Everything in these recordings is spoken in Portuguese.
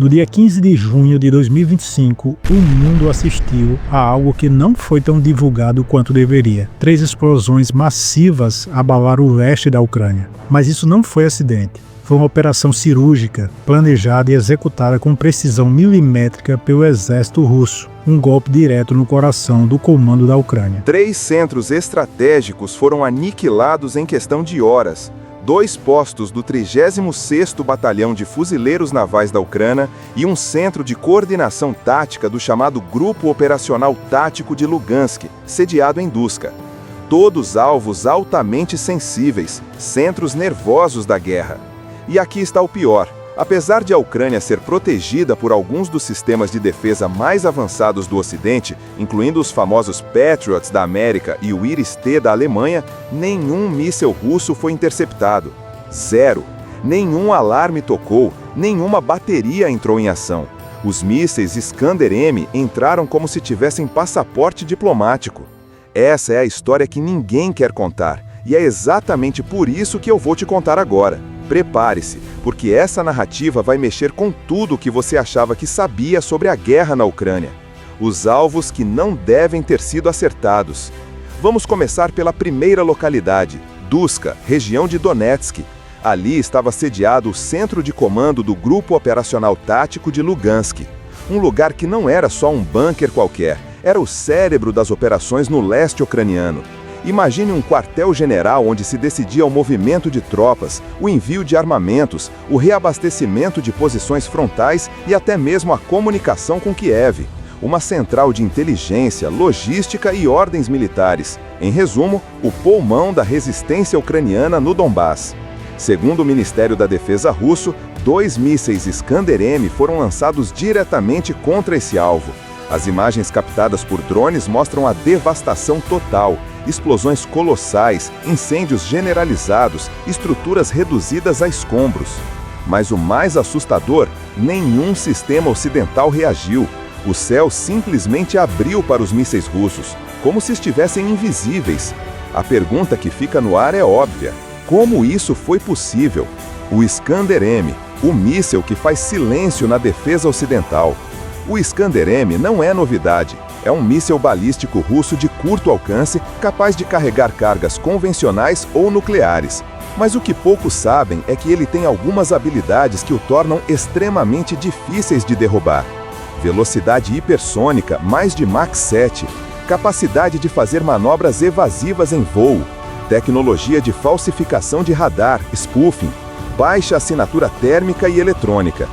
No dia 15 de junho de 2025, o mundo assistiu a algo que não foi tão divulgado quanto deveria. 3 explosões massivas abalaram o leste da Ucrânia. Mas isso não foi acidente. Foi uma operação cirúrgica, planejada e executada com precisão milimétrica pelo exército russo. Um golpe direto no coração do comando da Ucrânia. 3 centros estratégicos foram aniquilados em questão de horas. 2 postos do 36º Batalhão de Fuzileiros Navais da Ucrânia e um centro de coordenação tática do chamado Grupo Operacional Tático de Lugansk, sediado em Duska. Todos alvos altamente sensíveis, centros nervosos da guerra. E aqui está o pior. Apesar de a Ucrânia ser protegida por alguns dos sistemas de defesa mais avançados do Ocidente, incluindo os famosos Patriots da América e o Iris-T da Alemanha, nenhum míssil russo foi interceptado. 0. Nenhum alarme tocou, nenhuma bateria entrou em ação. Os mísseis Iskander-M entraram como se tivessem passaporte diplomático. Essa é a história que ninguém quer contar, e é exatamente por isso que eu vou te contar agora. Prepare-se, porque essa narrativa vai mexer com tudo o que você achava que sabia sobre a guerra na Ucrânia. Os alvos que não devem ter sido acertados. Vamos começar pela primeira localidade, Duska, região de Donetsk. Ali estava sediado o centro de comando do Grupo Operacional Tático de Lugansk. Um lugar que não era só um bunker qualquer, era o cérebro das operações no leste ucraniano. Imagine um quartel-general onde se decidia o movimento de tropas, o envio de armamentos, o reabastecimento de posições frontais e até mesmo a comunicação com Kiev. Uma central de inteligência, logística e ordens militares. Em resumo, o pulmão da resistência ucraniana no Donbass. Segundo o Ministério da Defesa russo, 2 mísseis Iskander-M foram lançados diretamente contra esse alvo. As imagens captadas por drones mostram a devastação total, explosões colossais, incêndios generalizados, estruturas reduzidas a escombros. Mas o mais assustador, nenhum sistema ocidental reagiu. O céu simplesmente abriu para os mísseis russos, como se estivessem invisíveis. A pergunta que fica no ar é óbvia: como isso foi possível? O Iskander-M, o míssil que faz silêncio na defesa ocidental. O Iskander-M não é novidade. É um míssil balístico russo de curto alcance, capaz de carregar cargas convencionais ou nucleares. Mas o que poucos sabem é que ele tem algumas habilidades que o tornam extremamente difíceis de derrubar. Velocidade hipersônica, mais de Mach 7. Capacidade de fazer manobras evasivas em voo. Tecnologia de falsificação de radar, spoofing. Baixa assinatura térmica e eletrônica.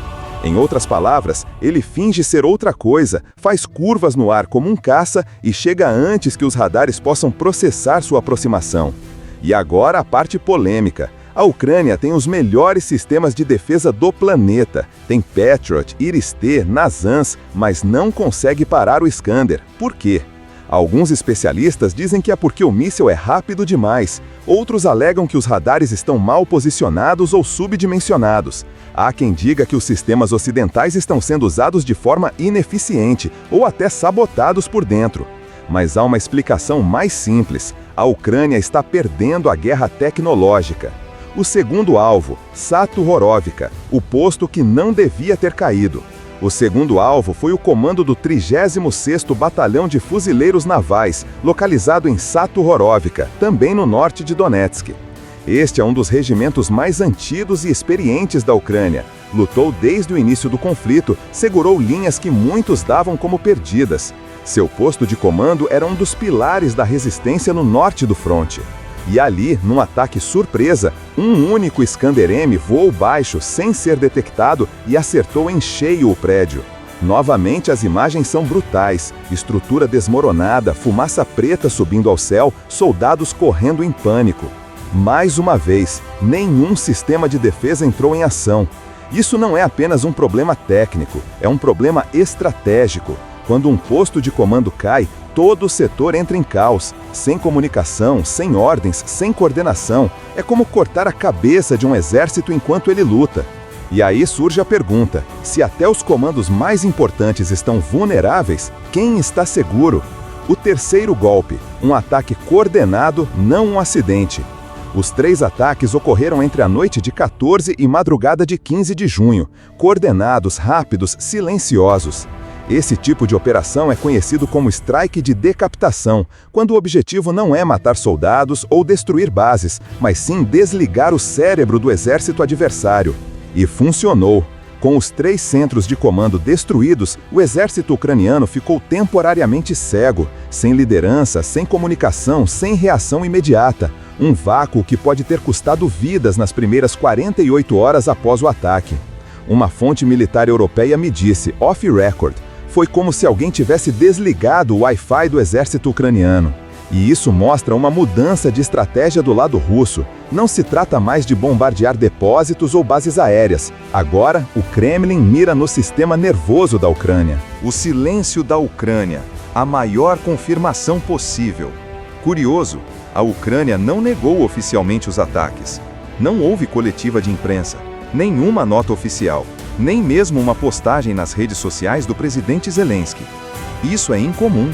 Em outras palavras, ele finge ser outra coisa, faz curvas no ar como um caça e chega antes que os radares possam processar sua aproximação. E agora a parte polêmica. A Ucrânia tem os melhores sistemas de defesa do planeta. Tem Patriot, Iris-T, NASAMS, mas não consegue parar o Iskander. Por quê? Alguns especialistas dizem que é porque o míssil é rápido demais. Outros alegam que os radares estão mal posicionados ou subdimensionados. Há quem diga que os sistemas ocidentais estão sendo usados de forma ineficiente ou até sabotados por dentro. Mas há uma explicação mais simples. A Ucrânia está perdendo a guerra tecnológica. O segundo alvo, Satu-Horovka, o posto que não devia ter caído. O segundo alvo foi o comando do 36º Batalhão de Fuzileiros Navais, localizado em Satu-Horovka, também no norte de Donetsk. Este é um dos regimentos mais antigos e experientes da Ucrânia. Lutou desde o início do conflito, segurou linhas que muitos davam como perdidas. Seu posto de comando era um dos pilares da resistência no norte do fronte. E ali, num ataque surpresa, um único Iskander-M voou baixo sem ser detectado e acertou em cheio o prédio. Novamente as imagens são brutais, estrutura desmoronada, fumaça preta subindo ao céu, soldados correndo em pânico. Mais uma vez, nenhum sistema de defesa entrou em ação. Isso não é apenas um problema técnico, é um problema estratégico. Quando um posto de comando cai, todo o setor entra em caos, sem comunicação, sem ordens, sem coordenação. É como cortar a cabeça de um exército enquanto ele luta. E aí surge a pergunta: se até os comandos mais importantes estão vulneráveis, quem está seguro? O terceiro golpe, um ataque coordenado, não um acidente. Os 3 ataques ocorreram entre a noite de 14 e madrugada de 15 de junho, coordenados, rápidos, silenciosos. Esse tipo de operação é conhecido como strike de decapitação, quando o objetivo não é matar soldados ou destruir bases, mas sim desligar o cérebro do exército adversário. E funcionou. Com os 3 centros de comando destruídos, o exército ucraniano ficou temporariamente cego, sem liderança, sem comunicação, sem reação imediata. Um vácuo que pode ter custado vidas nas primeiras 48 horas após o ataque. Uma fonte militar europeia me disse, off-record, foi como se alguém tivesse desligado o Wi-Fi do exército ucraniano. E isso mostra uma mudança de estratégia do lado russo. Não se trata mais de bombardear depósitos ou bases aéreas. Agora, o Kremlin mira no sistema nervoso da Ucrânia. O silêncio da Ucrânia, a maior confirmação possível. Curioso, a Ucrânia não negou oficialmente os ataques. Não houve coletiva de imprensa, nenhuma nota oficial, nem mesmo uma postagem nas redes sociais do presidente Zelensky. Isso é incomum.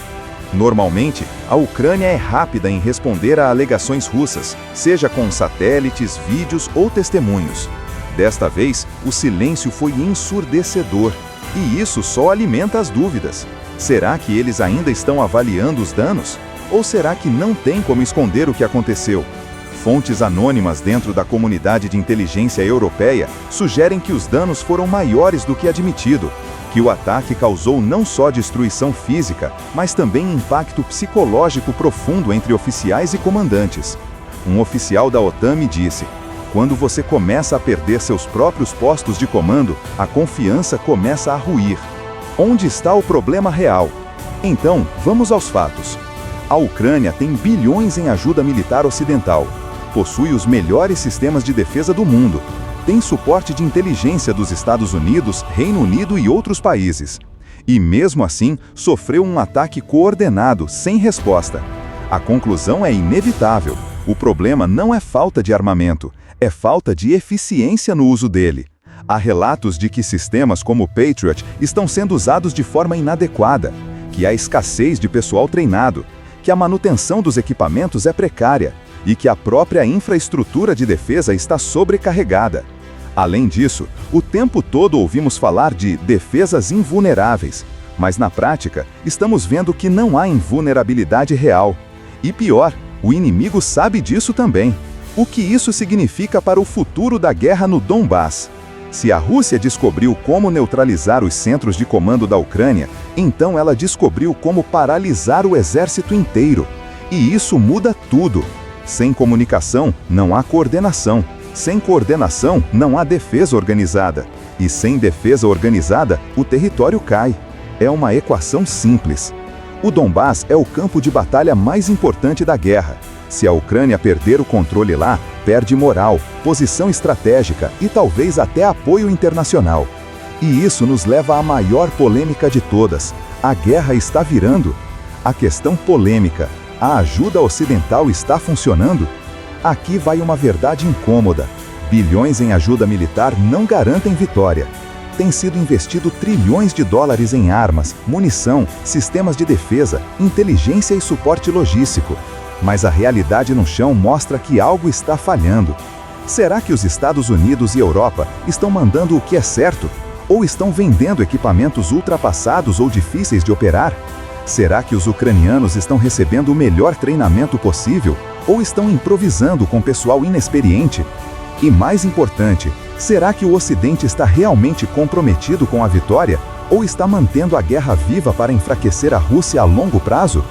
Normalmente, a Ucrânia é rápida em responder a alegações russas, seja com satélites, vídeos ou testemunhos. Desta vez, o silêncio foi ensurdecedor, e isso só alimenta as dúvidas. Será que eles ainda estão avaliando os danos? Ou será que não tem como esconder o que aconteceu? Fontes anônimas dentro da comunidade de inteligência europeia sugerem que os danos foram maiores do que admitido, que o ataque causou não só destruição física, mas também impacto psicológico profundo entre oficiais e comandantes. Um oficial da OTAN me disse, quando você começa a perder seus próprios postos de comando, a confiança começa a ruir. Onde está o problema real? Então, vamos aos fatos. A Ucrânia tem bilhões em ajuda militar ocidental, possui os melhores sistemas de defesa do mundo, tem suporte de inteligência dos Estados Unidos, Reino Unido e outros países. E mesmo assim, sofreu um ataque coordenado, sem resposta. A conclusão é inevitável. O problema não é falta de armamento, é falta de eficiência no uso dele. Há relatos de que sistemas como o Patriot estão sendo usados de forma inadequada, que há escassez de pessoal treinado, que a manutenção dos equipamentos é precária e que a própria infraestrutura de defesa está sobrecarregada. Além disso, o tempo todo ouvimos falar de defesas invulneráveis, mas na prática, estamos vendo que não há invulnerabilidade real. E pior, o inimigo sabe disso também. O que isso significa para o futuro da guerra no Donbass? Se a Rússia descobriu como neutralizar os centros de comando da Ucrânia, então ela descobriu como paralisar o exército inteiro. E isso muda tudo. Sem comunicação, não há coordenação. Sem coordenação, não há defesa organizada. E sem defesa organizada, o território cai. É uma equação simples. O Donbass é o campo de batalha mais importante da guerra. Se a Ucrânia perder o controle lá, perde moral, posição estratégica e talvez até apoio internacional. E isso nos leva à maior polêmica de todas. A guerra está virando. A questão polêmica. A ajuda ocidental está funcionando? Aqui vai uma verdade incômoda. Bilhões em ajuda militar não garantem vitória. Tem sido investido trilhões de dólares em armas, munição, sistemas de defesa, inteligência e suporte logístico. Mas a realidade no chão mostra que algo está falhando. Será que os Estados Unidos e Europa estão mandando o que é certo? Ou estão vendendo equipamentos ultrapassados ou difíceis de operar? Será que os ucranianos estão recebendo o melhor treinamento possível? Ou estão improvisando com pessoal inexperiente? E mais importante, será que o Ocidente está realmente comprometido com a vitória? Ou está mantendo a guerra viva para enfraquecer a Rússia a longo prazo?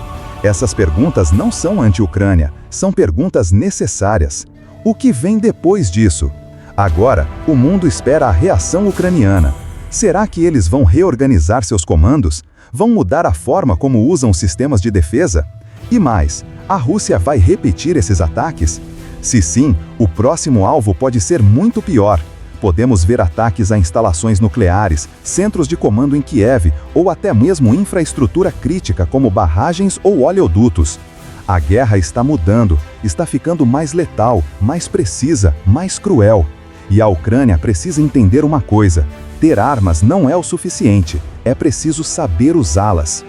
Essas perguntas não são anti-Ucrânia, são perguntas necessárias. O que vem depois disso? Agora, o mundo espera a reação ucraniana. Será que eles vão reorganizar seus comandos? Vão mudar a forma como usam os sistemas de defesa? E mais, a Rússia vai repetir esses ataques? Se sim, o próximo alvo pode ser muito pior. Podemos ver ataques a instalações nucleares, centros de comando em Kiev ou até mesmo infraestrutura crítica como barragens ou oleodutos. A guerra está mudando, está ficando mais letal, mais precisa, mais cruel. E a Ucrânia precisa entender uma coisa: ter armas não é o suficiente, é preciso saber usá-las.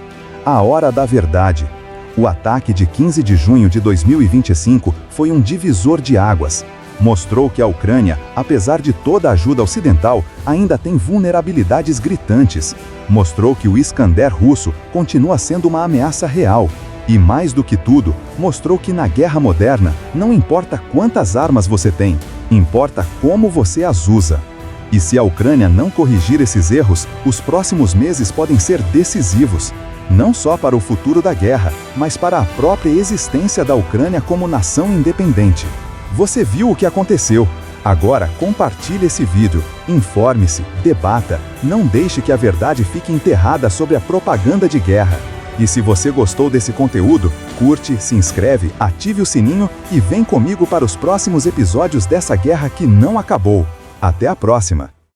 A hora da verdade. O ataque de 15 de junho de 2025 foi um divisor de águas. Mostrou que a Ucrânia, apesar de toda a ajuda ocidental, ainda tem vulnerabilidades gritantes. Mostrou que o Iskander russo continua sendo uma ameaça real. E mais do que tudo, mostrou que na guerra moderna não importa quantas armas você tem, importa como você as usa. E se a Ucrânia não corrigir esses erros, os próximos meses podem ser decisivos. Não só para o futuro da guerra, mas para a própria existência da Ucrânia como nação independente. Você viu o que aconteceu. Agora compartilhe esse vídeo, informe-se, debata, não deixe que a verdade fique enterrada sob a propaganda de guerra. E se você gostou desse conteúdo, curte, se inscreve, ative o sininho e vem comigo para os próximos episódios dessa guerra que não acabou. Até a próxima!